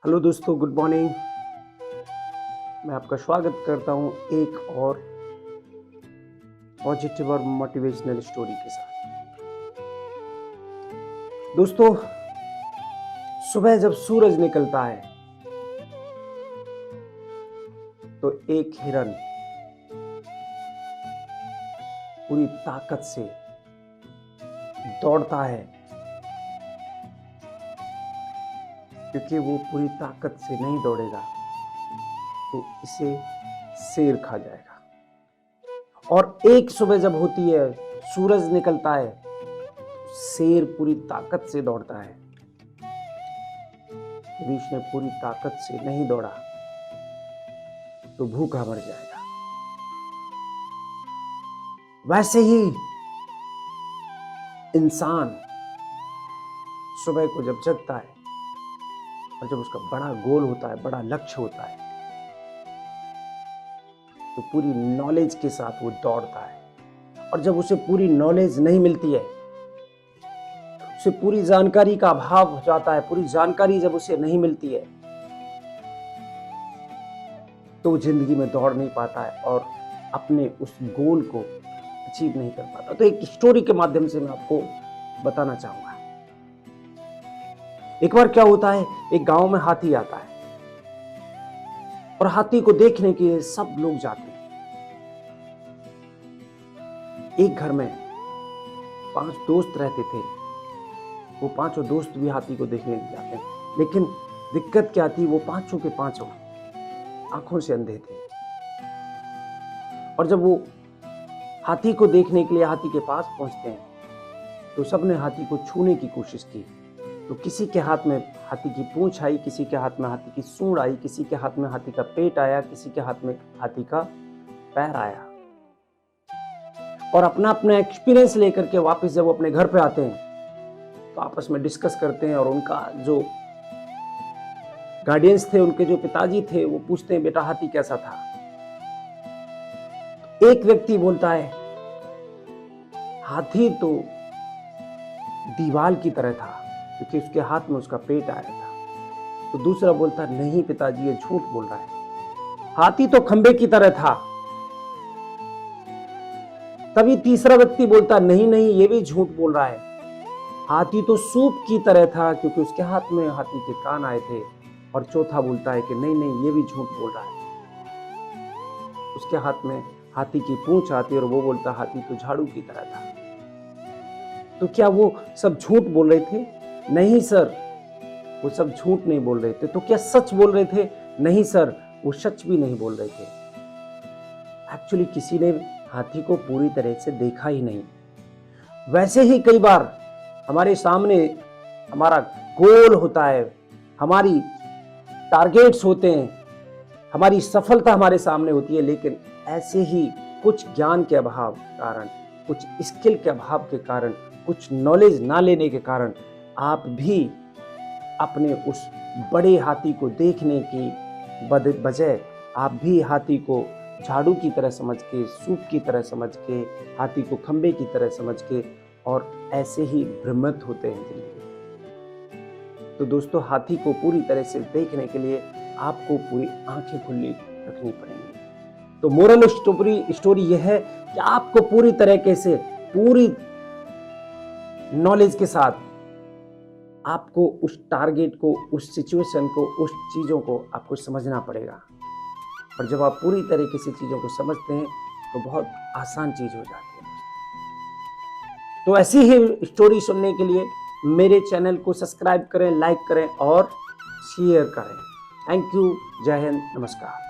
Hello दोस्तों, good morning. मैं आपका स्वागत करता हूं एक और पॉजिटिव और मोटिवेशनल स्टोरी के साथ। दोस्तों, सुबह जब सूरज निकलता है तो एक हिरन पूरी ताकत से दौड़ता है, क्योंकि वो पूरी ताकत से नहीं दौड़ेगा तो इसे शेर खा जाएगा। और एक सुबह जब होती है, सूरज निकलता है, शेर पूरी ताकत से दौड़ता है। यदि उसने पूरी ताकत से नहीं दौड़ा तो भूखा मर जाएगा। वैसे ही इंसान सुबह को जब जगता है और जब उसका बड़ा गोल होता है, बड़ा लक्ष्य होता है, तो पूरी नॉलेज के साथ वो दौड़ता है। और जब उसे पूरी नॉलेज नहीं मिलती है, उसे पूरी जानकारी का अभाव हो जाता है, पूरी जानकारी जब उसे नहीं मिलती है तो वो जिंदगी में दौड़ नहीं पाता है और अपने उस गोल को अचीव नहीं कर पाता। तो एक स्टोरी के माध्यम से मैं आपको बताना चाहूंगा। एक बार क्या होता है, एक गांव में हाथी आता है और हाथी को देखने के लिए सब लोग जाते हैं। एक घर में 5 दोस्त रहते थे। वो 5 दोस्त भी हाथी को देखने जाते हैं, लेकिन दिक्कत क्या थी, वो 5 के 5 आंखों से अंधे थे। और जब वो हाथी को देखने के लिए हाथी के पास पहुंचते हैं तो सबने हाथी को छूने की कोशिश की। तो किसी के हाथ में हाथी की पूंछ आई, किसी के हाथ में हाथी की सूंड आई, किसी के हाथ में हाथी का पेट आया, किसी के हाथ में हाथी का पैर आया। और अपना अपना एक्सपीरियंस लेकर के वापस जब वो अपने घर पे आते हैं तो आपस में डिस्कस करते हैं। और उनका जो गार्डियंस थे, उनके जो पिताजी थे, वो पूछते हैं, बेटा हाथी कैसा था? एक व्यक्ति बोलता है, हाथी तो दीवार की तरह था, क्योंकि उसके हाथ में उसका पेट आया था। तो दूसरा बोलता, नहीं पिताजी, ये झूठ बोल रहा है, हाथी तो खंबे की तरह था। तभी तीसरा व्यक्ति बोलता, नहीं नहीं, ये भी झूठ बोल रहा है, हाथी तो सूप की तरह था, क्योंकि उसके हाथ में हाथी के कान आए थे। और चौथा बोलता है कि नहीं नहीं, ये भी झूठ बोल रहा है, उसके हाथ में हाथी की पूंछ आती, और वो बोलता, हाथी तो झाड़ू की तरह था। तो क्या वो सब झूठ बोल रहे थे? नहीं सर, वो सब झूठ नहीं बोल रहे थे। तो क्या सच बोल रहे थे? नहीं सर, वो सच भी नहीं बोल रहे थे। एक्चुअली किसी ने हाथी को पूरी तरह से देखा ही नहीं। वैसे ही कई बार हमारे सामने हमारा गोल होता है, हमारी टारगेट्स होते हैं, हमारी सफलता हमारे सामने होती है, लेकिन ऐसे ही कुछ ज्ञान के अभाव के कारण, कुछ स्किल के अभाव के कारण, कुछ नॉलेज ना लेने के कारण आप भी अपने उस बड़े हाथी को देखने की बजाय आप भी हाथी को झाड़ू की तरह समझ के, सूप की तरह समझ के, हाथी को खंबे की तरह समझ के, और ऐसे ही भ्रमित होते हैं जिंदगी। तो दोस्तों, हाथी को पूरी तरह से देखने के लिए आपको पूरी आंखें खुली रखनी पड़ेंगी। तो मोरल स्टोरी यह है कि आपको पूरी तरीके से, पूरी नॉलेज के साथ आपको उस टारगेट को, उस सिचुएशन को, उस चीजों को आपको समझना पड़ेगा। और जब आप पूरी तरीके से चीजों को समझते हैं तो बहुत आसान चीज हो जाती है। तो ऐसी ही स्टोरी सुनने के लिए मेरे चैनल को सब्सक्राइब करें, लाइक करें और शेयर करें। Thank you. जय हिंद, नमस्कार।